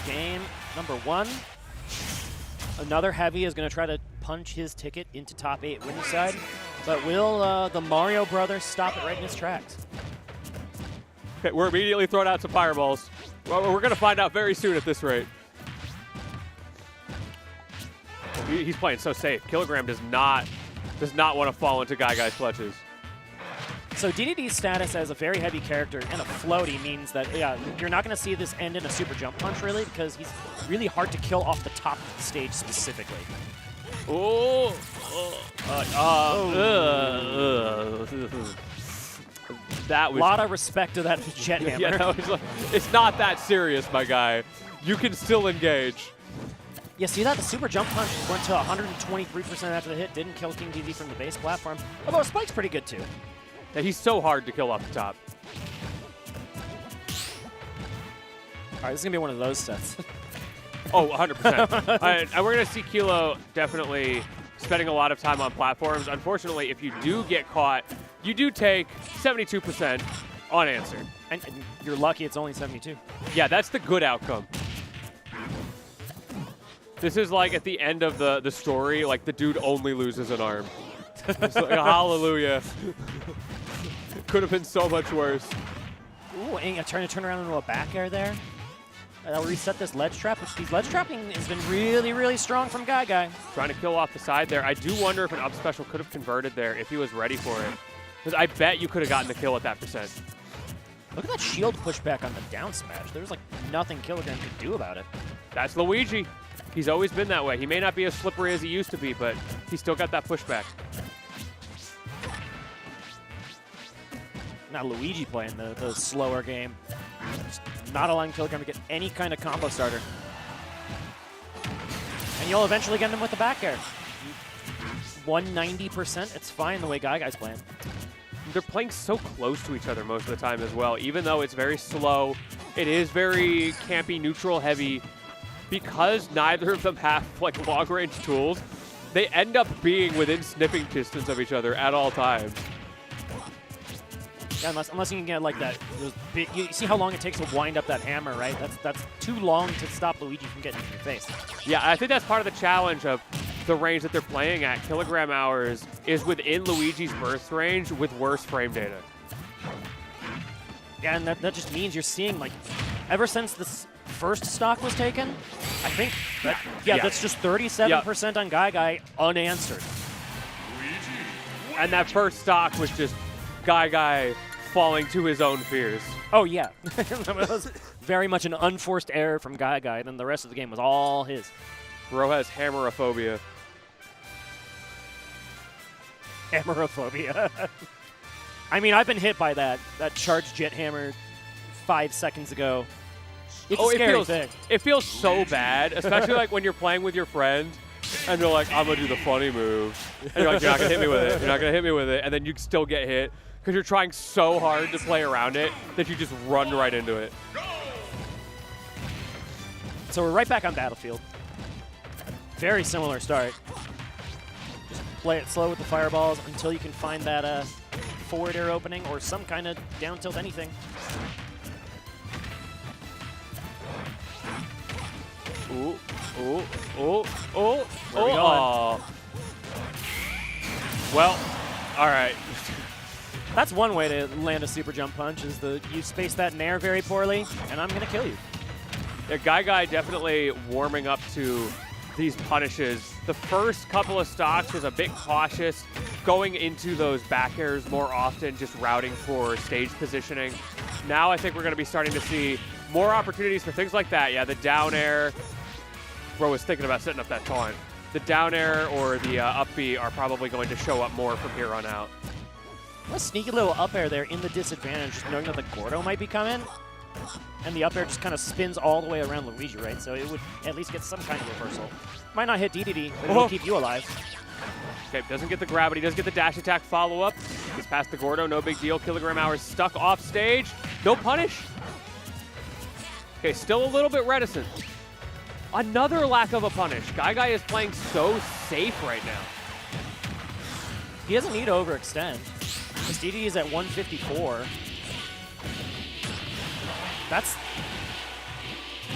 game number 1. Another heavy is going to try to punch his ticket into top 8 winning side, but will the Mario Brothers stop it right in his tracks? Okay, we're immediately throwing out some fireballs. Well, we're going to find out very soon at this rate. He's playing so safe. Kilogram does not want to fall into GuyGuy's clutches. So Dedede's status as a very heavy character and a floaty means that you're not going to see this end in a super jump punch really, because he's really hard to kill off the top of the stage specifically. Oh, that was a lot of respect to that jet hammer. Yeah, no, it's not that serious, my guy. You can still engage. Yeah, see that? The super jump punch went to 123% after the hit, didn't kill King DD from the base platform. Although Spike's pretty good too. Yeah, he's so hard to kill off the top. All right, this is going to be one of those sets. Oh, 100%. And we're going to see Kilo definitely spending a lot of time on platforms. Unfortunately, if you do get caught, you do take 72% unanswered. And you're lucky it's only 72. Yeah, that's the good outcome. This is like at the end of the story, like the dude only loses an arm. It's like, hallelujah. Could have been so much worse. Ooh, and trying to turn around into a back air there. That'll reset this ledge trap. These ledge trapping has been really, really strong from GuyGuy. Trying to kill off the side there. I do wonder if an up special could have converted there if he was ready for it. Because I bet you could have gotten the kill at that percent. Look at that shield pushback on the down smash. There was like nothing Kilogram could do about it. That's Luigi. He's always been that way. He may not be as slippery as he used to be, but he's still got that pushback. Now Luigi playing the slower game. Just not allowing Kilogram to get any kind of combo starter. And you'll eventually get him with the back air. 190%, it's fine the way GuyGuy's playing. They're playing so close to each other most of the time as well, even though it's very slow. It is very campy, neutral heavy. Because neither of them have like long-range tools, they end up being within sniffing distance of each other at all times. Yeah, unless you can get like that. Big, you see how long it takes to wind up that hammer, right? That's too long to stop Luigi from getting in your face. Yeah, I think that's part of the challenge of the range that they're playing at. KilogramHours is within Luigi's burst range with worse frame data. Yeah, and that just means you're seeing like, ever since this first stock was taken, I think that, that's just 37% on GuyGuy unanswered. And that first stock was just GuyGuy falling to his own fears. Oh yeah, it was very much an unforced error from GuyGuy, and then the rest of the game was all his. Bro has hammerophobia. Hammerophobia. I mean, I've been hit by that charged jet hammer 5 seconds ago. It's a scary thing. It feels so bad, especially like when you're playing with your friend and they're like, I'm going to do the funny move. And you're like, you're not going to hit me with it. You're not going to hit me with it. And then you still get hit because you're trying so hard to play around it that you just run right into it. So we're right back on Battlefield. Very similar start. Just play it slow with the fireballs until you can find that forward air opening or some kind of down tilt anything. Ooh, ooh, ooh, ooh, Where we going? Well, all right. That's one way to land a super jump punch, is you space that in air very poorly, and I'm going to kill you. Yeah, GuyGuy definitely warming up to these punishes. The first couple of stocks was a bit cautious, going into those back airs more often, just routing for stage positioning. Now I think we're going to be starting to see more opportunities for things like that. Yeah, the down air. Bro was thinking about setting up that taunt. The down air or the up B are probably going to show up more from here on out. A sneaky little up air there in the disadvantage, just knowing that the Gordo might be coming. And the up air just kind of spins all the way around Luigi, right? So it would at least get some kind of reversal. Might not hit Dedede, but it'll keep you alive. Okay, doesn't get the grab, but he does get the dash attack follow-up. He's past the Gordo, no big deal. KilogramHours stuck off stage. No punish. Okay, still a little bit reticent. Another lack of a punish. GuyGuy is playing so safe right now. He doesn't need to overextend. Because Dedede is at 154.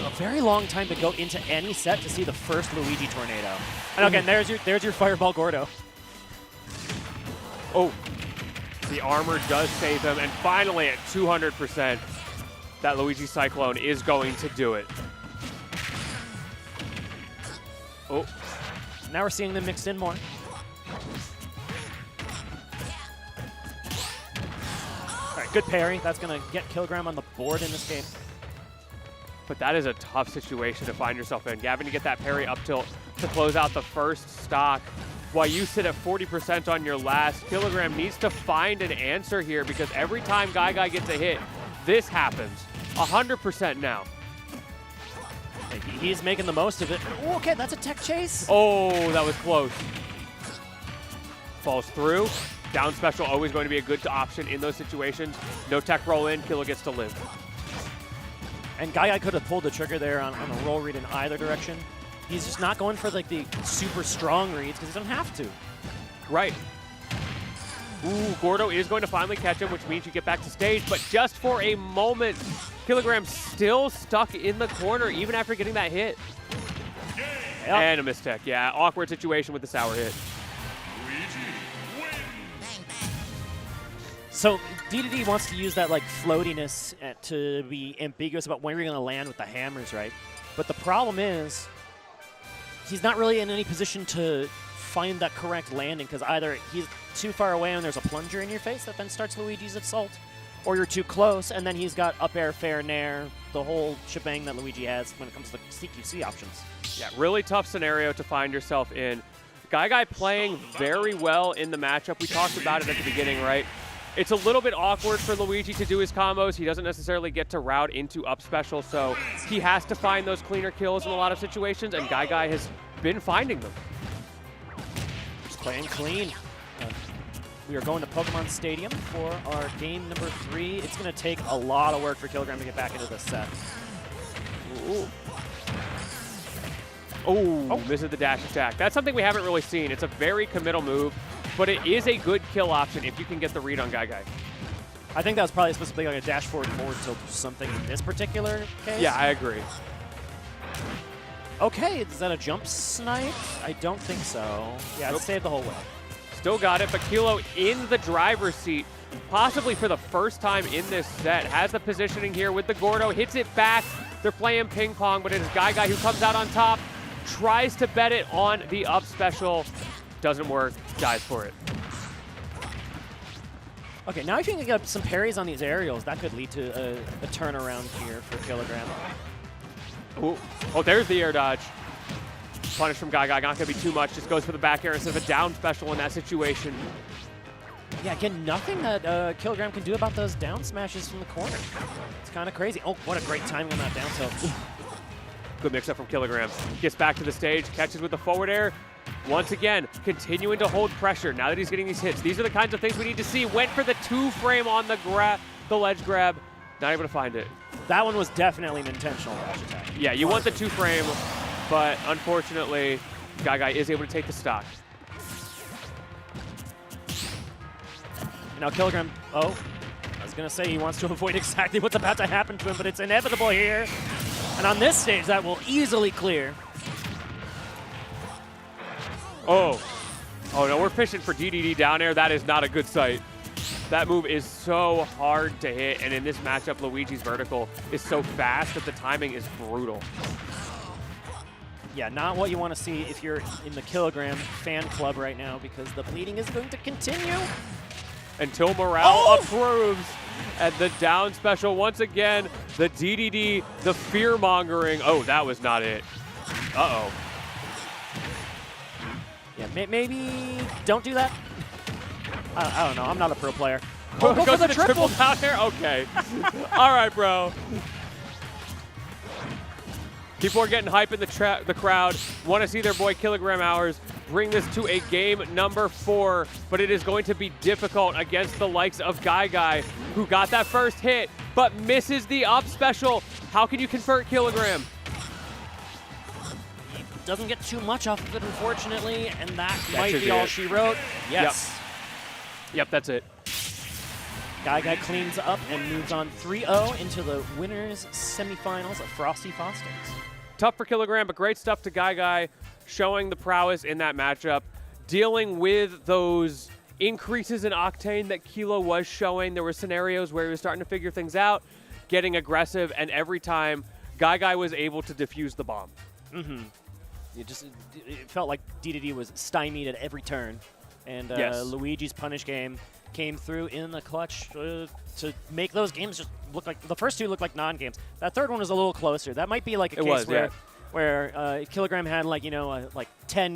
a very long time to go into any set to see the first Luigi tornado. And again, there's your Fireball Gordo. Oh, the armor does save him. And finally, at 200%, that Luigi Cyclone is going to do it. Oh. Now we're seeing them mixed in more. All right, good parry. That's going to get Kilogram on the board in this game. But that is a tough situation to find yourself in. Having to get that parry up tilt to close out the first stock while you sit at 40% on your last. Kilogram needs to find an answer here because every time GuyGuy gets a hit, this happens. 100% now. He's making the most of it. Ooh, okay, that's a tech chase. Oh, that was close. Falls through. Down special always going to be a good option in those situations. No tech roll in, Kilo gets to live. And GuyGuy could have pulled the trigger there on a roll read in either direction. He's just not going for like the super strong reads because he doesn't have to. Right. Ooh, Gordo is going to finally catch him, which means you get back to stage, but just for a moment, Kilogram still stuck in the corner even after getting that hit. Yep. And a mistech. Yeah, awkward situation with the sour hit. So Dedede wants to use that like floatiness to be ambiguous about when you're going to land with the hammers, right? But the problem is he's not really in any position to find that correct landing because either he's too far away and there's a plunger in your face that then starts Luigi's assault, or you're too close and then he's got up air, fair, nair, the whole shebang that Luigi has when it comes to CQC options. Yeah, really tough scenario to find yourself in. GuyGuy playing very well in the matchup. We talked about it at the beginning, right? It's a little bit awkward for Luigi to do his combos. He doesn't necessarily get to route into up special, so he has to find those cleaner kills in a lot of situations, and GuyGuy has been finding them. Just playing clean. We are going to Pokemon Stadium for our game number 3. It's going to take a lot of work for Kilogram to get back into this set. Ooh. Oh, misses the dash attack. That's something we haven't really seen. It's a very committal move, but it is a good kill option if you can get the read on GuyGuy. I think that was probably supposed to be like a dash forward tilt or something in this particular case. Yeah, I agree. Okay, is that a jump snipe? I don't think so. Yeah, Nope. It saved the whole way. Still got it, but Kilo in the driver's seat, possibly for the first time in this set, has the positioning here with the Gordo, hits it back. They're playing ping pong, but it is GuyGuy who comes out on top, tries to bet it on the up special, doesn't work, dies for it. Okay, now if you can get some parries on these aerials, that could lead to a turnaround here for Kilogram. Ooh. Oh, there's the air dodge. Punish from GuyGuy, not going to be too much, just goes for the back air instead of a down special in that situation. Yeah, again, nothing that Kilogram can do about those down smashes from the corner. It's kind of crazy. Oh, what a great timing on that down tilt. Good mix-up from Kilogram. Gets back to the stage, catches with the forward air. Once again, continuing to hold pressure now that he's getting these hits. These are the kinds of things we need to see. Went for the 2-frame on the ledge grab. Not able to find it. That one was definitely an intentional dash attack. Yeah, you want the 2-frame, but unfortunately, GuyGuy is able to take the stock. Now Kilogram, I was going to say he wants to avoid exactly what's about to happen to him, but it's inevitable here. And on this stage, that will easily clear. Oh no, we're fishing for Dedede down air. That is not a good sight. That move is so hard to hit, and in this matchup, Luigi's vertical is so fast that the timing is brutal. Yeah, not what you want to see if you're in the Kilogram fan club right now, because the bleeding is going to continue. Until morale approves. And the down special, once again, the Dedede, the fear-mongering. Oh, that was not it. Uh-oh. Yeah, maybe don't do that. I don't know. I'm not a pro player. Oh, go goes for the triple down there? Okay. All right, bro. People are getting hype in the crowd. Want to see their boy KilogramHours bring this to a game number 4, but it is going to be difficult against the likes of GuyGuy, who got that first hit, but misses the up special. How can you convert Kilogram? He doesn't get too much off of it, unfortunately, and that might should be be all it. she wrote. Yes. Yep, that's it. GuyGuy cleans up and moves on 3-0 into the winners semifinals of Frosty Faustings. Tough for Kilogram, but great stuff to GuyGuy, showing the prowess in that matchup, dealing with those increases in octane that Kilo was showing. There were scenarios where he was starting to figure things out, getting aggressive, and every time GuyGuy was able to defuse the bomb. It felt like Dedede was stymied at every turn, and Yes. Luigi's punish game came through in the clutch to make those games just look like the first two looked like non-games. That third one was a little closer. That might be like a case where Kilogram had like 10